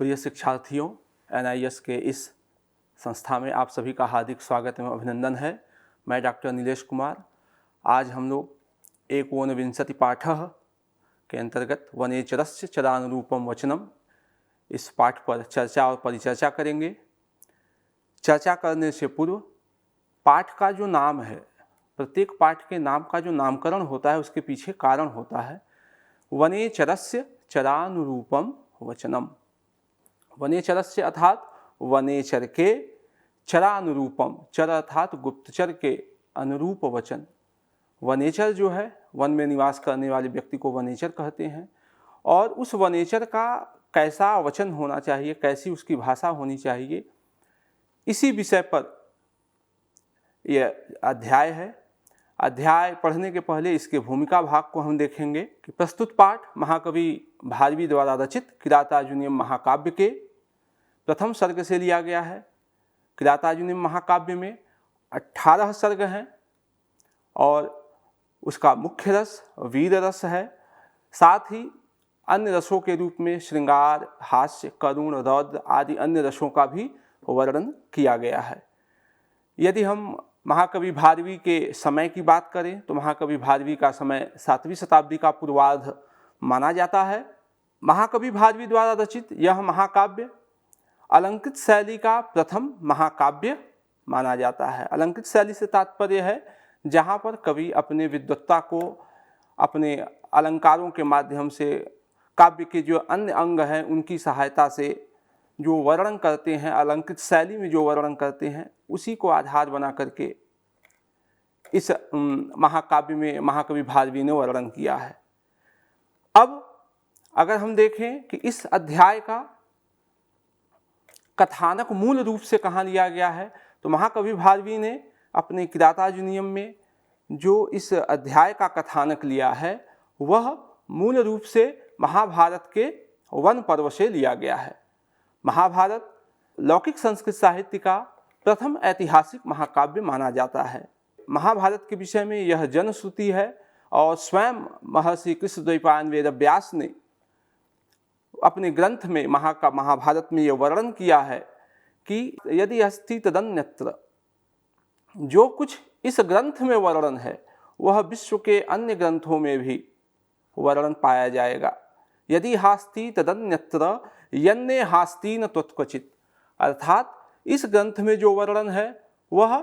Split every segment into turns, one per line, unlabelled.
प्रिय शिक्षार्थियों, NIS के इस संस्था में आप सभी का हार्दिक स्वागत एवं अभिनंदन है। मैं डॉक्टर नीलेश कुमार। आज हम लोग एकोनविंशति पाठः के अंतर्गत वनेचरस्य चरानुरूपम वचनम इस पाठ पर चर्चा और परिचर्चा करेंगे। चर्चा करने से पूर्व पाठ का जो नाम है, प्रत्येक पाठ के नाम का जो नामकरण होता है उसके पीछे कारण होता है। वनेचरस्य चरानुरूपम वचनम, वनेचरस्य अर्थात वनेचर के, चरानुरूपम, चर अर्थात गुप्तचर के अनुरूप वचन। वनेचर जो है, वन में निवास करने वाले व्यक्ति को वनेचर कहते हैं। और उस वनेचर का कैसा वचन होना चाहिए, कैसी उसकी भाषा होनी चाहिए, इसी विषय पर यह अध्याय है। अध्याय पढ़ने के पहले इसके भूमिका भाग को हम देखेंगे कि प्रस्तुत पाठ महाकवि भारवी द्वारा रचित किरातार्जुनीयम महाकाव्य के प्रथम सर्ग से लिया गया है। किरातार्जुनीयम महाकाव्य में 18 सर्ग हैं और उसका मुख्य रस वीर रस है। साथ ही अन्य रसों के रूप में श्रृंगार, हास्य, करुण, रौद्र आदि अन्य रसों का भी वर्णन किया गया है। यदि हम महाकवि भारवी के समय की बात करें तो महाकवि भारवी का समय 7वीं शताब्दी का पूर्वार्ध माना जाता है। महाकवि भारवी द्वारा रचित यह महाकाव्य अलंकृत शैली का प्रथम महाकाव्य माना जाता है। अलंकृत शैली से तात्पर्य है जहाँ पर कवि अपने विद्वत्ता को अपने अलंकारों के माध्यम से काव्य के जो अन्य अंग हैं उनकी सहायता से जो वर्णन करते हैं, अलंकृत शैली में जो वर्णन करते हैं, उसी को आधार बना करके इस महाकाव्य में महाकवि भारवी ने वर्णन किया है। अब अगर हम देखें कि इस अध्याय का कथानक मूल रूप से कहाँ लिया गया है, तो महाकवि भारवी ने अपने किरातार्जुनीयम में जो इस अध्याय का कथानक लिया है वह मूल रूप से महाभारत के वन पर्व से लिया गया है। महाभारत लौकिक संस्कृत साहित्य का प्रथम ऐतिहासिक महाकाव्य माना जाता है। महाभारत के विषय में यह जनश्रुति है और स्वयं महर्षि कृष्णद्वैपायन वेदव्यास ने अपने ग्रंथ में महाभारत में यह वर्णन किया है कि यदि अस्ति तदन्यत्र, जो कुछ इस ग्रंथ में वर्णन है वह विश्व के अन्य ग्रंथों में भी वर्णन पाया जाएगा। यदि हास्ति तदन्यत्र यन्ने हास्ति न त्वत्क्वचित्, अर्थात इस ग्रंथ में जो वर्णन है वह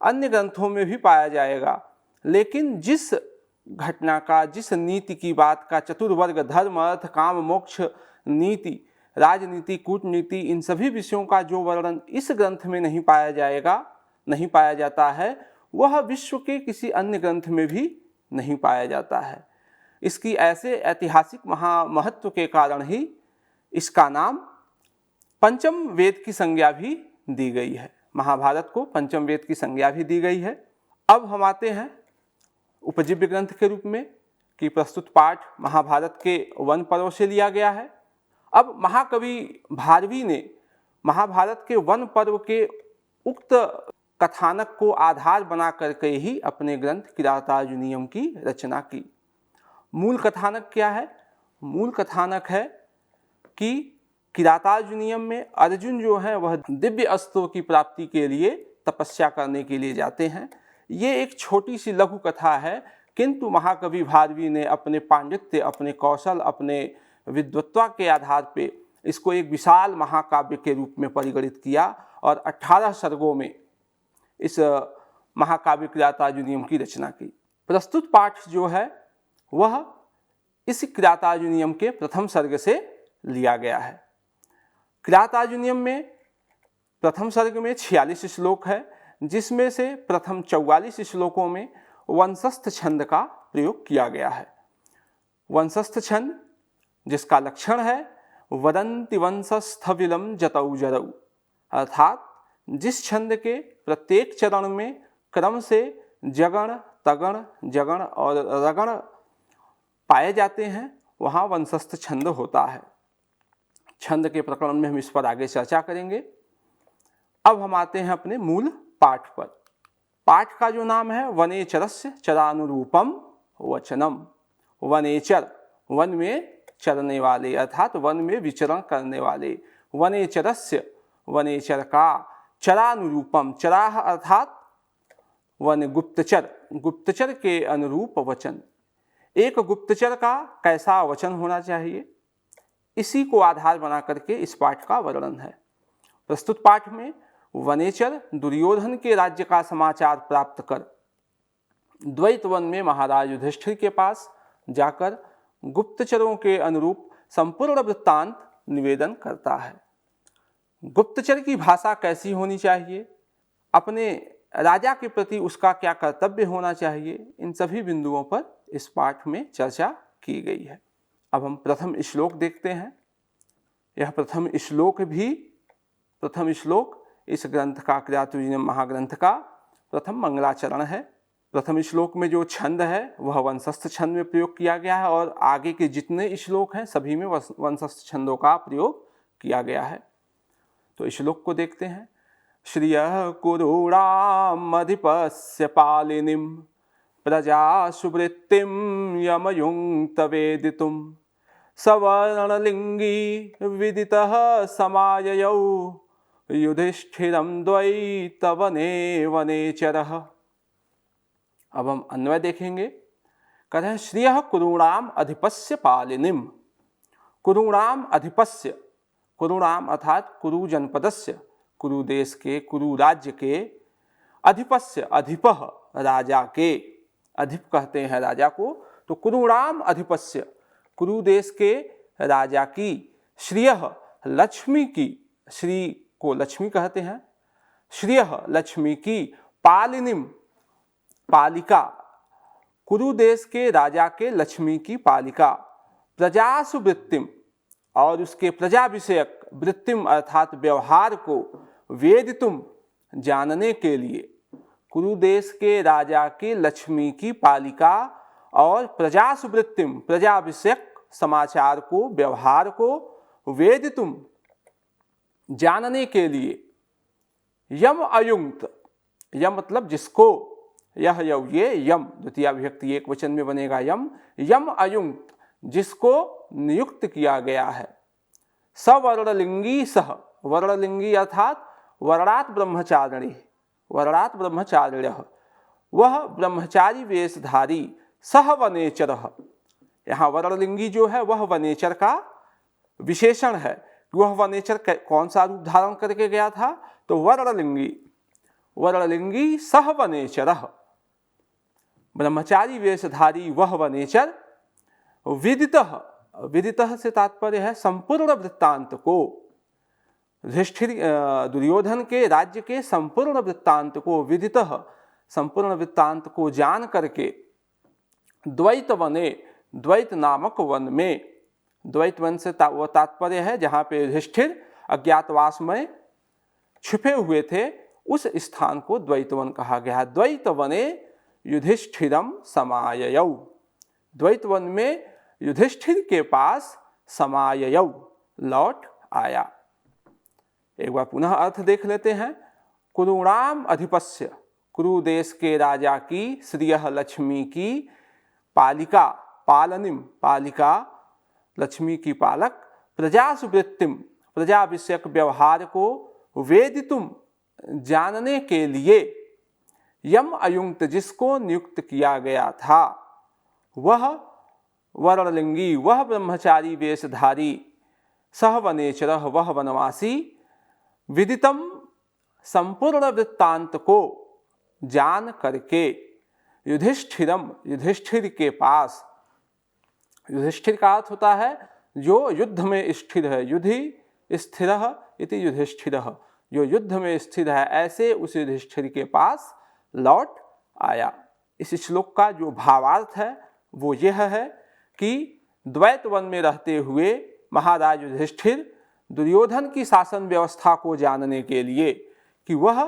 अन्य ग्रंथों में भी पाया जाएगा, लेकिन जिस घटना का, जिस नीति की बात का, चतुर्वर्ग धर्म अर्थ काम मोक्ष नीति, राजनीति, कूटनीति, इन सभी विषयों का जो वर्णन इस ग्रंथ में नहीं पाया जाएगा, नहीं पाया जाता है, वह विश्व के किसी अन्य ग्रंथ में भी नहीं पाया जाता है। इसकी ऐसे ऐतिहासिक महत्व के कारण ही इसका नाम पंचम वेद की संज्ञा भी दी गई है। महाभारत को पंचम वेद की संज्ञा भी दी गई है। अब हम आते हैं उपजीव्य ग्रंथ के रूप में कि प्रस्तुत पाठ महाभारत के वन पर्व से लिया गया है। अब महाकवि भारवी ने महाभारत के वन पर्व के उक्त कथानक को आधार बना करके ही अपने ग्रंथ किरातार्जुनीयम की रचना की। मूल कथानक क्या है? मूल कथानक है कि किरातार्जुनीयम में अर्जुन जो है वह दिव्य अस्त्रों की प्राप्ति के लिए तपस्या करने के लिए जाते हैं। ये एक छोटी सी लघु कथा है, किंतु महाकवि भारवी ने अपने पांडित्य, अपने कौशल, अपने विद्वत्ता के आधार पे इसको एक विशाल महाकाव्य के रूप में परिगणित किया और 18 सर्गों में इस महाकाव्य किरातार्जुनीयम की रचना की। प्रस्तुत पाठ जो है वह इस किरातार्जुनीयम के प्रथम सर्ग से लिया गया है। किरातार्जुनीयम में प्रथम सर्ग में 46 श्लोक है, जिसमें से प्रथम 44 श्लोकों में वंशस्थ छंद का प्रयोग किया गया है। वंशस्थ छंद जिसका लक्षण है वदन्ति वंशस्थविलम जतौ जरौ, अर्थात जिस छंद के प्रत्येक चरण में क्रम से जगण, तगण, जगण और रगण पाए जाते हैं वहाँ वंशस्थ छंद होता है। छंद के प्रकरण में हम इस पर आगे चर्चा करेंगे। अब हम आते हैं अपने मूल पाठ पर। पाठ का जो नाम है वनेचरस्य चरानुरूपम वचनम। वनेचर, वन में चरने वाले अर्थात वन में विचरण करने वाले, वनेचरस्य, वनेचर का, चरानुरूपम, चराह अर्थात वन गुप्तचर, गुप्तचर के अनुरूप वचन। एक गुप्तचर का कैसा वचन होना चाहिए, इसी को आधार बना करके इस पाठ का वर्णन है। प्रस्तुत पाठ में वनेचर दुर्योधन के राज्य का समाचार प्राप्त कर द्वैत वन में महाराज युधिष्ठिर के पास जाकर गुप्तचरों के अनुरूप संपूर्ण वृत्तांत निवेदन करता है। गुप्तचर की भाषा कैसी होनी चाहिए, अपने राजा के प्रति उसका क्या कर्तव्य होना चाहिए, इन सभी बिंदुओं पर इस पाठ में चर्चा की गई है। अब हम प्रथम श्लोक देखते हैं। यह प्रथम श्लोक इस ग्रंथ का, किरातोजिनम महाग्रंथ का प्रथम मंगलाचरण है। प्रथम श्लोक में जो छंद है वह वंशस्थ छंद में प्रयोग किया गया है और आगे के जितने श्लोक हैं सभी में वंशस्थ छंदों का प्रयोग किया गया है। तो श्लोक को देखते हैं। श्रियः कुरूणामधिपस्य पालिनीं प्रजा सुवृत्तिं यमयुङ्क्त वेदितुं सवर्णलिङ्गी विदितः समाययौ युधिष्ठिरं द्वैतवने वनेचरः। अब हम अन्वय देखेंगे। कहते हैं श्रियः कुरूणाम अधिपस्य पालिनीं। कुरूणाम अधिपस्य, कुरूणाम अर्थात कुरु जनपदस्य, कुरु देश के, कुरु राज्य के, अधिपस्य, अधिपः राजा के, अधिप कहते हैं राजा को, तो कुरूणाम अधिपस्य, कुरु देश के राजा की, श्रियः लक्ष्मी की, श्री को लक्ष्मी कहते हैं, श्रियः लक्ष्मी की, पालिनीं पालिका, कुरु देश के राजा के लक्ष्मी की पालिका, प्रजासु वृत्तिम और उसके प्रजा विषयक, वृत्तिम अर्थात व्यवहार को, वेदितुम जानने के लिए, कुरु देश के राजा की लक्ष्मी की पालिका और प्रजासु वृत्तिम प्रजा विषयक समाचार को, व्यवहार को, वेदितुम जानने के लिए, यम अयुक्त, यम मतलब जिसको, यह यव ये यम द्वितीय विभक्ति एक वचन में बनेगा यम, यम अयुक्त जिसको नियुक्त किया गया है, सवर्णलिंगी सह, वर्णलिंगी अर्थात वर्णात ब्रह्मचारिणी, वर्णात ब्रह्मचारिण्यः, वह ब्रह्मचारी वेशधारी, सह वनेचरः, यहाँ वर्णलिंगी जो है वह वनेचर का विशेषण है। वह वनेचर कौन सा रूप धारण करके गया था, तो वर्णलिंगी, वर्णलिंगी सह वनेचरः, ब्रह्मचारी वेशधारी वह वनेचर, विदितः, विदितः से तात्पर्य है संपूर्ण वृत्तांत को, युधिष्ठिर दुर्योधन के राज्य के संपूर्ण वृत्तांत को, विदितः संपूर्ण वृत्तांत को जान करके, द्वैत वने, द्वैत नामक वन में, द्वैत वन से वो तात्पर्य है जहाँ पे युधिष्ठिर अज्ञातवास में छिपे हुए थे, उस स्थान को द्वैत वन कहा गया। द्वैत वने युधिष्ठिरम समाययौ, द्वैत वन में युधिष्ठिर के पास समाययौ लौट आया। एक बार पुनः अर्थ देख लेते हैं। कुरूणाम अधिपस्य, कुरु देश के राजा की, श्रियः लक्ष्मी की, पालिका पालनिम पालिका लक्ष्मी की पालक, प्रजासु वृत्तिम प्रजा विषयक व्यवहार को, वेदितुम जानने के लिए, यम अयुक्त जिसको नियुक्त किया गया था, वह वर्णलिंगी वह ब्रह्मचारी वेशधारी, सह वनेचरः वह वनवासी, विदितम संपूर्ण वृत्तांत को जान करके, युधिष्ठिरम युधिष्ठिर के पास, युधिष्ठिर का अर्थ होता है जो युद्ध में स्थिर है, युधि स्थिरः इति युधिष्ठिरः, जो युद्ध में स्थिर है, ऐसे उस युधिष्ठिर के पास लौट आया। इस श्लोक का जो भावार्थ है वो यह है कि द्वैत वन में रहते हुए महाराज युधिष्ठिर दुर्योधन की शासन व्यवस्था को जानने के लिए, कि वह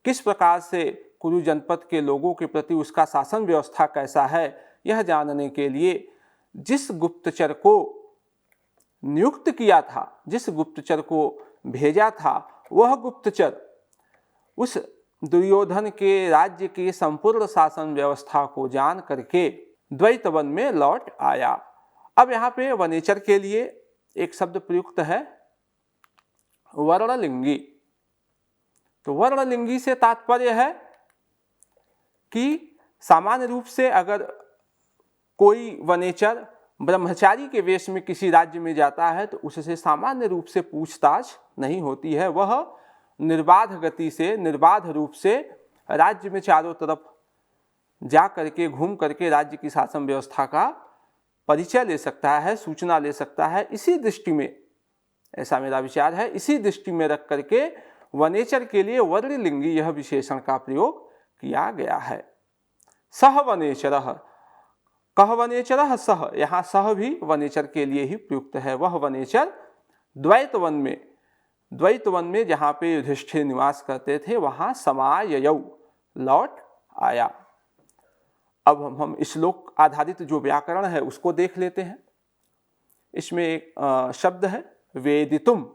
किस प्रकार से कुरु जनपद के लोगों के प्रति उसका शासन व्यवस्था कैसा है, यह जानने के लिए जिस गुप्तचर को नियुक्त किया था, जिस गुप्तचर को भेजा था, वह गुप्तचर उस दुर्योधन के राज्य की संपूर्ण शासन व्यवस्था को जान करके द्वैत वन में लौट आया। अब यहाँ पे वनेचर के लिए एक शब्द प्रयुक्त है, वर्णलिंगी। तो वर्णलिंगी से तात्पर्य है कि सामान्य रूप से अगर कोई वनेचर ब्रह्मचारी के वेश में किसी राज्य में जाता है तो उससे सामान्य रूप से पूछताछ नहीं होती है। वह निर्बाध गति से, निर्बाध रूप से राज्य में चारों तरफ जा करके, घूम करके राज्य की शासन व्यवस्था का परिचय ले सकता है, सूचना ले सकता है। इसी दृष्टि में, ऐसा मेरा विचार है, इसी दृष्टि में रख करके वनेचर के लिए वर्णलिंगी यह विशेषण का प्रयोग किया गया है। सह वनेचरः, कह वनेचरः सह, यहाँ सह भी वनेचर के लिए ही प्रयुक्त है। वह वनेचर द्वैतवन में जहाँ पे युधिष्ठिर निवास करते थे वहाँ समाययौ, लौट आया। अब हम श्लोक आधारित जो व्याकरण है उसको देख लेते हैं। इसमें एक शब्द है वेदितुम।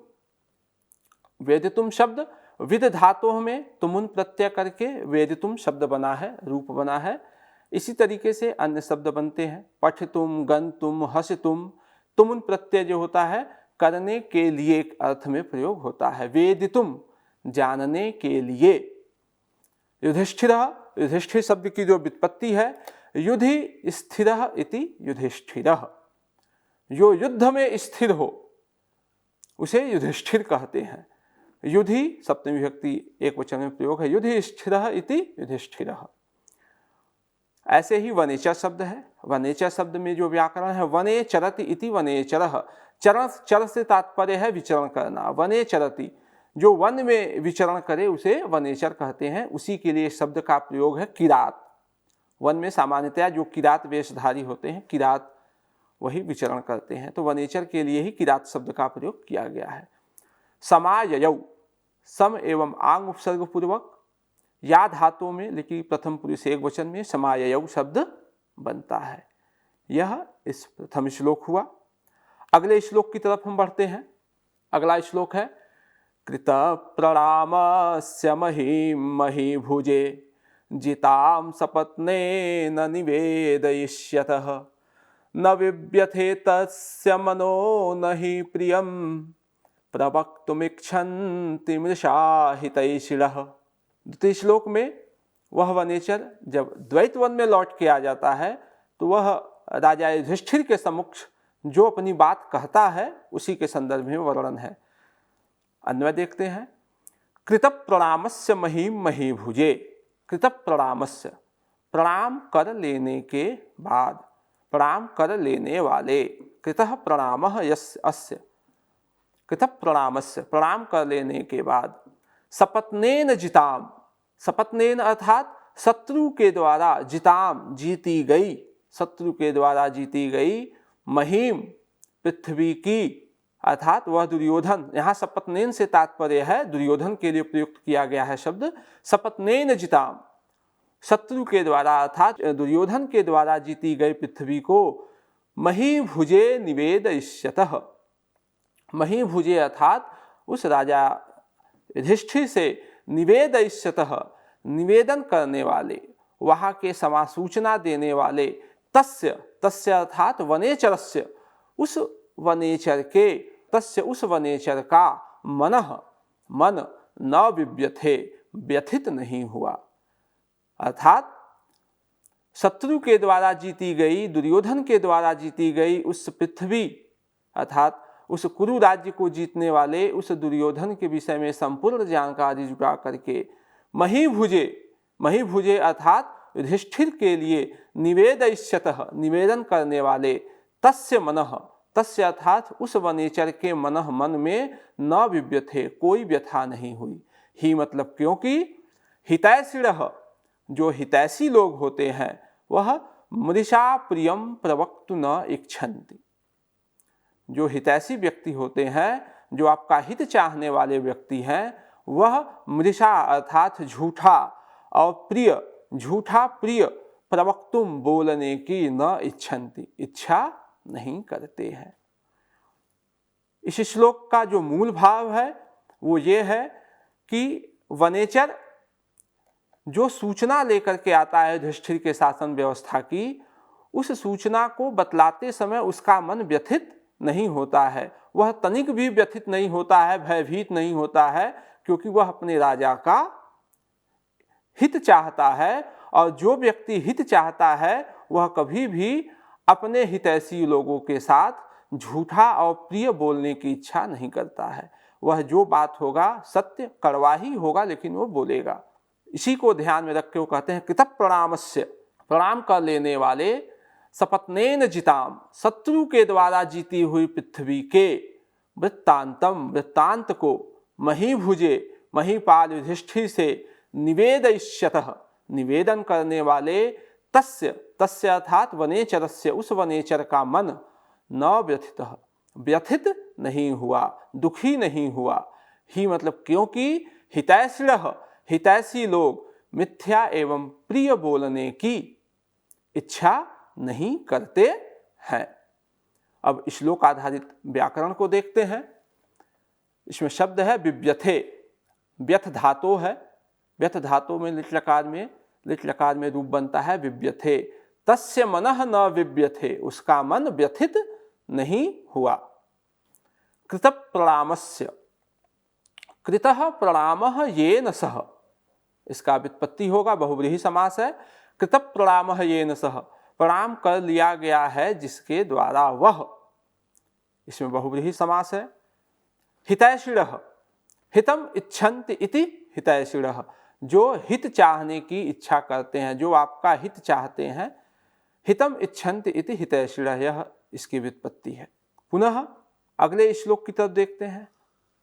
वेदितुम शब्द विद धातों में तुमुन प्रत्यय करके वेदितुम शब्द बना है, रूप बना है। इसी तरीके से अन्य शब्द बनते हैं, पठितुम, गंतुम, हसितुम। तुमुन प्रत्यय जो होता है करने के लिए एक अर्थ में प्रयोग होता है। वेदितुम, जानने के लिए। युधिष्ठिर शब्द की जो व्युत्पत्ति है, युधि स्थिरः इति युधिष्ठिरः, जो युद्ध में स्थिर हो उसे युधिष्ठिर कहते हैं। युधि सप्तमी विभक्ति एक वचन में प्रयोग है, युधि स्थिरः इति युधिष्ठिरः। ऐसे ही वनेचर शब्द है। वनेचर शब्द में जो व्याकरण है, वने चरति इति वनेचरः। चर से तात्पर्य है विचरण करना। वने चरति, जो वन में विचरण करे उसे वनेचर कहते हैं। उसी के लिए शब्द का प्रयोग है किरात। वन में सामान्यतया जो किरात वेशधारी होते हैं, किरात वही विचरण करते हैं। तो वनेचर के लिए ही किरात शब्द का प्रयोग किया गया है। समाययौ, सम एवं आंग उपसर्ग पूर्वक या धातुओं में लिखी प्रथम पुरुष एक वचन में समाययौ शब्द बनता है। यह इस प्रथम श्लोक हुआ। अगले श्लोक की तरफ हम बढ़ते हैं। अगला श्लोक है कृत प्रणामस्य महीभुजे जितां सपत्नेन निवेदयिष्यतः न विव्यथे तस्य मनो न हि प्रियं प्रवक्तुमिच्छन्ति मृषा हितैषिणः। द्वितीय श्लोक में वह वनेचर जब द्वैतवन में लौट के आ जाता है तो वह राजा युधिष्ठिर के समक्ष जो अपनी बात कहता है उसी के संदर्भ में वर्णन है। अन्वय देखते हैं। कृत प्रणामस्य महीभुजे। कृत प्रणामस्य, प्रणाम कर लेने के बाद, प्रणाम कर लेने वाले। कृतः प्रणामः यस्य अस्य, कृत प्रणामस्य, प्रणाम कर लेने के बाद। सपत्नेन जिताम, सपत्नेन अर्थात शत्रु के द्वारा, जिताम जीती गई, शत्रु के द्वारा जीती गई, महीम पृथ्वी की, अर्थात वह दुर्योधन। यहाँ सपत्नेन से तात्पर्य है दुर्योधन के लिए प्रयुक्त किया गया है शब्द सपत्नेन जिताम। शत्रु के द्वारा अर्थात दुर्योधन के द्वारा जीती गई पृथ्वी को महीभुजे निवेदयिष्यतः। महीभुजे अर्थात उस राजा युधिष्ठिर से निवेदयिष्यतः, निवेदन करने वाले, वहाँ के समासूचना देने वाले। तस्य, तस्य अर्थात वनेचरस्य, उस वनेचर के, तस्य उस वनेचर का, मनः मन, न विव्यथे व्यथित नहीं हुआ। अर्थात शत्रु के द्वारा जीती गई, दुर्योधन के द्वारा जीती गई उस पृथ्वी अर्थात उस कुरु राज्य को जीतने वाले उस दुर्योधन के विषय में संपूर्ण जानकारी जुटा करके महीभुजे, महीभुजे अर्थात युधिष्ठिर के लिए निवेदयिष्यतः, निवेदन करने वाले। तस्य मनः, तस्य अर्थात उस वनेचर के मनः, मन में न विव्यथे, कोई व्यथा नहीं हुई। ही मतलब क्योंकि हितैषिणः, जो हितैषी लोग होते हैं वह मृषा प्रियम प्रवक्तु न इच्छन्ति। जो हितैषी व्यक्ति होते हैं, जो आपका हित चाहने वाले व्यक्ति हैं, वह मृषा अर्थात झूठा और प्रिय, झूठा प्रिय, प्रवक्तुम बोलने की न इच्छन्ति, इच्छा नहीं करते हैं। इस श्लोक का जो मूल भाव है वो ये है कि वनेचर जो सूचना लेकर के आता है युधिष्ठिर के शासन व्यवस्था की, उस सूचना को बतलाते समय उसका मन व्यथित नहीं होता है, वह तनिक भी व्यथित नहीं होता है, भयभीत नहीं होता है, क्योंकि वह अपने राजा का हित चाहता है। और जो व्यक्ति हित चाहता है वह कभी भी अपने हितैषी लोगों के साथ झूठा और प्रिय बोलने की इच्छा नहीं करता है। वह जो बात होगा सत्य कड़वा ही होगा, लेकिन वो बोलेगा। इसी को ध्यान में रख के वो कहते हैं कृतः प्रणामस्य, प्रणाम कर लेने वाले, सपत्नेन जिताम, शत्रु के द्वारा जीती हुई पृथ्वी के, वृत्तांतम, वृत्तांत को, महीभुजे, महीपाल युधिष्ठिर से, निवेदयिष्यतः, निवेदन करने वाले, तस्य, तस्य अर्थात वनेचरस्य, उस वनेचर का मन, न व्यथितः, व्यथित नहीं हुआ, दुखी नहीं हुआ। ही मतलब क्योंकि हितैषिणः, हितैषी लोग मिथ्या एवं प्रिय बोलने की इच्छा नहीं करते हैं। अब श्लोक आधारित व्याकरण को देखते हैं। इसमें शब्द है विव्यथे, व्यथ धातु है, व्यथ धातु में लिट लकार में रूप बनता है विव्यथे। तस्य मनः न विव्यथे, उसका मन व्यथित नहीं हुआ। कृतः प्रणामस्य, कृतः प्रणामः येन सह, इसका व्युत्पत्ति होगा, बहुव्रीहि समास है। कृतः प्रणामः येन सह, प्रणाम कर लिया गया है जिसके द्वारा वह, इसमें बहुव्रीहि समास है। हितैषिणः, हितम इच्छन्ति इति हितैषिणः, जो हित चाहने की इच्छा करते हैं, जो आपका हित चाहते हैं। हितम इच्छन्ति इति हितैषिणः, यह इसकी व्युत्पत्ति है। पुनः अगले श्लोक की तरफ देखते हैं।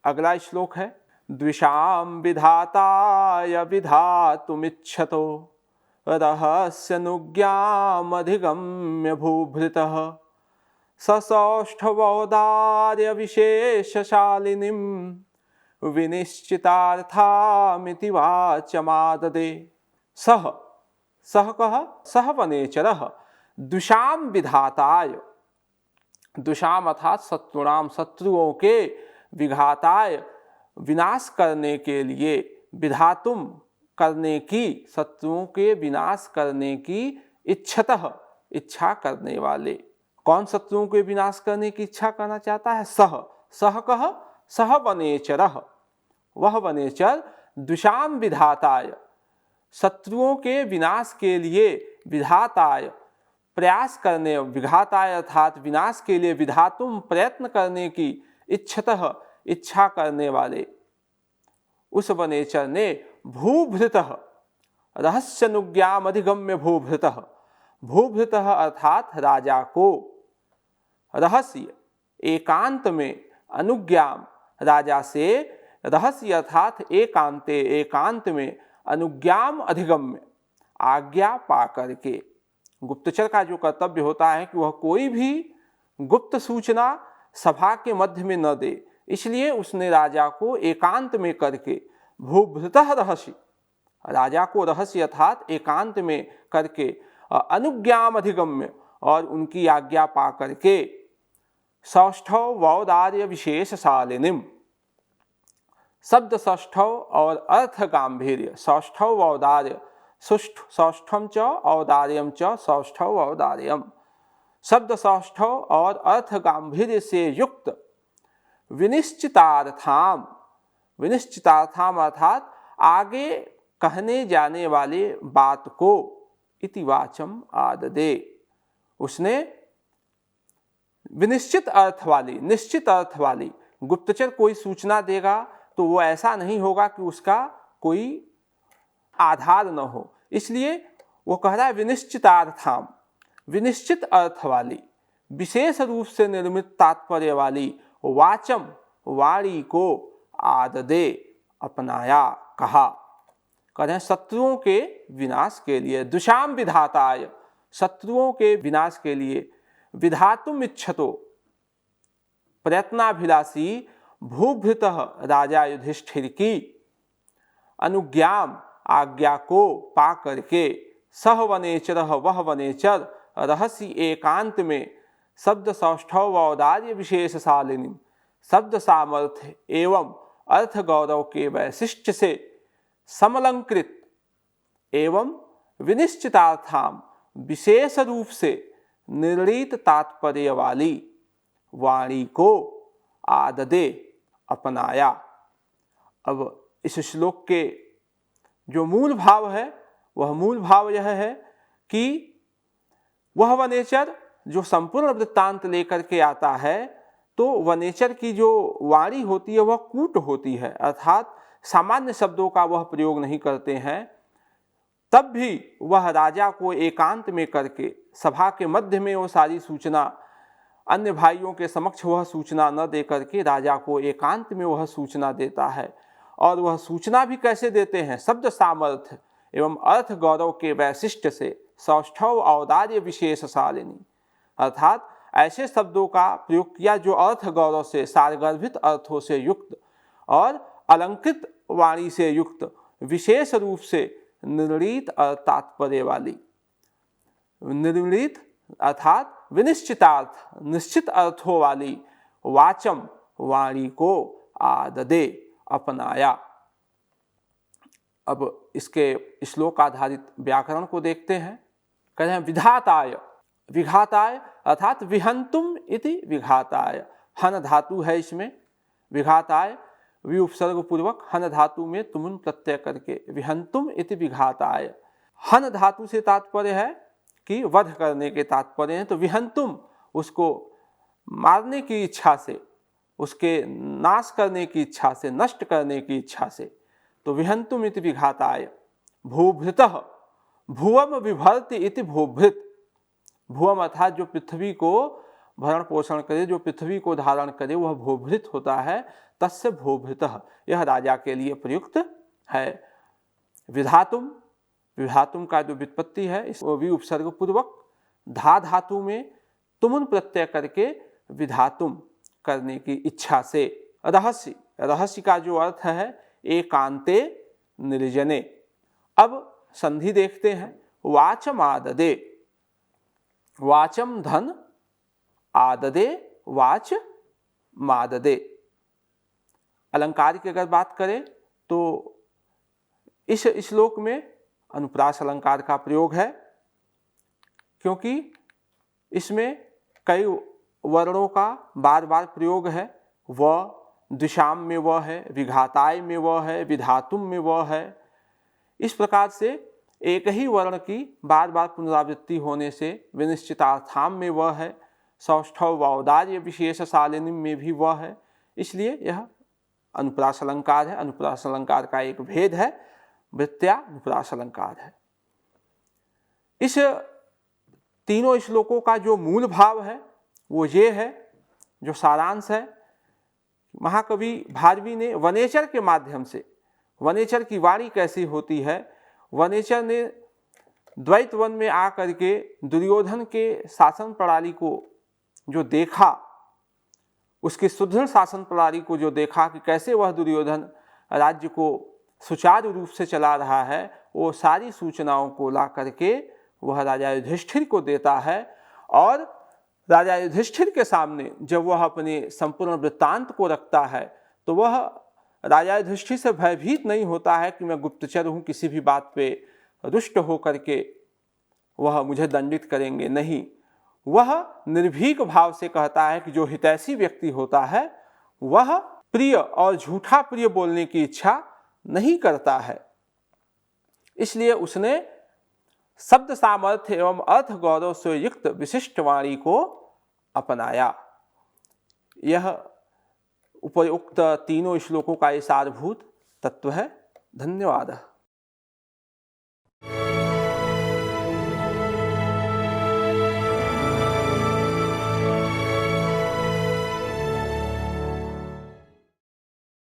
अगला श्लोक है द्विषाम विधाताय विधातुमिच्छतो रहस्यनुज्ञाम अधिगम्य भूभृतः ससौष्ठवौदार्य विशेषशालिनीं विनिश्चितार्थामिति वाचमाददे। सह, सह कह, सह वनेचरः, द्विषाम विधाताय, द्विषाम अर्थात शत्रुणाम, शत्रुओं के, विघाताय, विनाश करने के लिए, विधातुम, करने की, शत्रुओं के विनाश करने की, इच्छतः, इच्छा करने वाले। कौन शत्रुओं के विनाश करने की इच्छा करना चाहता है? सह, सह कह, सह वनेचरः, वह वनेचर, द्विषाम विधाताय, शत्रुओं के विनाश के लिए, विधाताय, प्रयास करने, विघाताय अर्थात विनाश के लिए, विधातुम, प्रयत्न करने की, इच्छतः, इच्छा करने वाले उस वनेचर ने, भूभृतः, रहस्यनुज्ञाम अधिगम्य भूभृतः, भूभृतः अर्थात राजा को, रहस्य, एकांत में, अनुज्ञाम, राजा से, रहस्य अर्थात एकांते, एकांत में, अनुज्ञाम अधिगम्य, आज्ञा पा करके। गुप्तचर का जो कर्तव्य होता है कि वह कोई भी गुप्त सूचना सभा के मध्य में न दे, इसलिए उसने राजा को एकांत में करके, भूभृतः रहस्य, राजा को रहस्य अर्थात एकांत में करके, अनुज्ञाम अधिगम्य, और उनकी आज्ञा पा करके, सौष्ठव वौदार्य विशेषशालिनीं, शब्द सौष्ठव और अर्थ गांभीर्य, सौष्ठव वौदार्य, सौष्ठम च औदार्यम च, सौष्ठव औदार्यम, शब्द सौष्ठव और अर्थ गांभीर्य से युक्त, विनिश्चितार्थाम, विनिश्चितार्थाम अर्थात आगे कहने जाने वाले बात को, इति वाचम आददे, उसने विनिश्चित अर्थ वाली, निश्चित अर्थ वाली, गुप्तचर कोई सूचना देगा तो वो ऐसा नहीं होगा कि उसका कोई आधार न हो, इसलिए वो कह रहा है विनिश्चितार्थाम, विनिश्चित अर्थ वाली, विशेष रूप से निर्मित तात्पर्य वाली, वाचम, वाणी को, आददे, अपनाया, कहा। कहें शत्रुओं के विनाश के लिए, दुषाम विधाताय, शत्रुओं के विनाश के लिए, विधातुम इच्छतो, प्रयत्नाभिलाषी, भूभृतः, राजा युधिष्ठिर की, अनुज्ञाम, आज्ञा को पा करके, सह वनेचरः, वह वनेचर, रहस्य एकांत में, शब्द सौष्ठव औदार्य विशेषशालिनी, शब्द सामर्थ्य एवं अर्थ गौरव के वैशिष्ट्य से समलंकृत एवं विनिश्चितार्थाम, विशेष रूप से निर्णीत तात्पर्य वाली, वाणी को आददे अपनाया। अब इस श्लोक के जो मूल भाव है वह मूल भाव यह है कि वह वनेचर जो संपूर्ण वृत्तांत लेकर के आता है तो वनेचर की जो वाणी होती है वह कूट होती है, अर्थात सामान्य शब्दों का वह प्रयोग नहीं करते हैं। तब भी वह राजा को एकांत में करके सभा के मध्य में वो सारी सूचना, अन्य भाइयों के समक्ष वह सूचना न दे करके राजा को एकांत में वह सूचना देता है। और वह सूचना भी कैसे देते हैं? शब्द सामर्थ्य एवं अर्थ गौरव के वैशिष्ट से सौष्ठव औदार्य विशेष शालिनी, अर्थात ऐसे शब्दों का प्रयोग किया जो अर्थ गौरव से, सारगर्भित अर्थों से युक्त और अलंकृत वाणी से युक्त, विशेष रूप से निर्णीत और तात्पर्य वाली, निर्णीत अर्थात विनिश्चितार्थ, निश्चित अर्थों वाली वाचम वाणी को आददे अपनाया। अब इसके श्लोक आधारित व्याकरण को देखते हैं। कहते हैं विधाताय, विघाताय अर्थात विहंतुम इति विघाताय, हन धातु है इसमें। विघाताय वि उपसर्ग पूर्वक हन धातु में तुमुन प्रत्यय करके विहंतुम इति विघाताय। हन धातु से तात्पर्य है कि वध करने के तात्पर्य है, तो विहंतुम उसको मारने की इच्छा से, उसके नाश करने की इच्छा से, नष्ट करने की इच्छा से, तो विहंतुम इति विघाताय। भूभृतः, भुवम विभर्ति इति भूभृत, भुवम अर्थात जो पृथ्वी को भरण पोषण करे, जो पृथ्वी को धारण करे वह भूभृत होता है, तस्य भूभृतः, यह राजा के लिए प्रयुक्त है। विधातुम, विधातुम का जो व्युत्पत्ति है इसको वि उपसर्ग पूर्वक धा धातु में तुमुन प्रत्यय करके विधातुम करने की इच्छा से। रहस्य, रहस्य का जो अर्थ है एकांते निर्जने। अब संधि देखते हैं। वाचम आददे, वाचम धन, आददे वाच माददे। अलंकार की अगर बात करें तो इस श्लोक में अनुप्रास अलंकार का प्रयोग है, क्योंकि इसमें कई वर्णों का बार बार प्रयोग है। व दिशाम में वह है, विघाताय में वह है, विधातुम में वह है। इस प्रकार से एक ही वर्ण की बार बार पुनरावृत्ति होने से विनिश्चितार्थाम में वह है, सौष्ठव वौदार्य विशेष शालिनी में भी वह है, इसलिए यह अनुप्रास अलंकार है। अनुप्रास अलंकार का एक भेद है, वृत्त्या अनुप्रास अलंकार है। इस तीनों श्लोकों का जो मूल भाव है वो ये है, जो सारांश है, महाकवि भारवी ने वनेचर के माध्यम से, वनेचर की वाणी कैसी होती है, वनेचर ने द्वैत वन में आकर के दुर्योधन के शासन प्रणाली को जो देखा, उसकी सुदृढ़ शासन प्रणाली को जो देखा कि कैसे वह दुर्योधन राज्य को सुचारू रूप से चला रहा है, वो सारी सूचनाओं को ला करके वह राजा युधिष्ठिर को देता है। और राजा युधिष्ठिर के सामने जब वह अपने संपूर्ण वृत्तांत को रखता है तो वह राजा युधिष्ठिर से भयभीत नहीं होता है कि मैं गुप्तचर हूँ, किसी भी बात पे रुष्ट होकर के वह मुझे दंडित करेंगे, नहीं। वह निर्भीक भाव से कहता है कि जो हितैषी व्यक्ति होता है वह प्रिय और झूठा प्रिय बोलने की इच्छा नहीं करता है, इसलिए उसने शब्द सामर्थ्य एवं अर्थ गौरव से युक्त विशिष्ट वाणी को अपनाया। यह उपयुक्त तीनों श्लोकों का सारभूत तत्व है। धन्यवाद।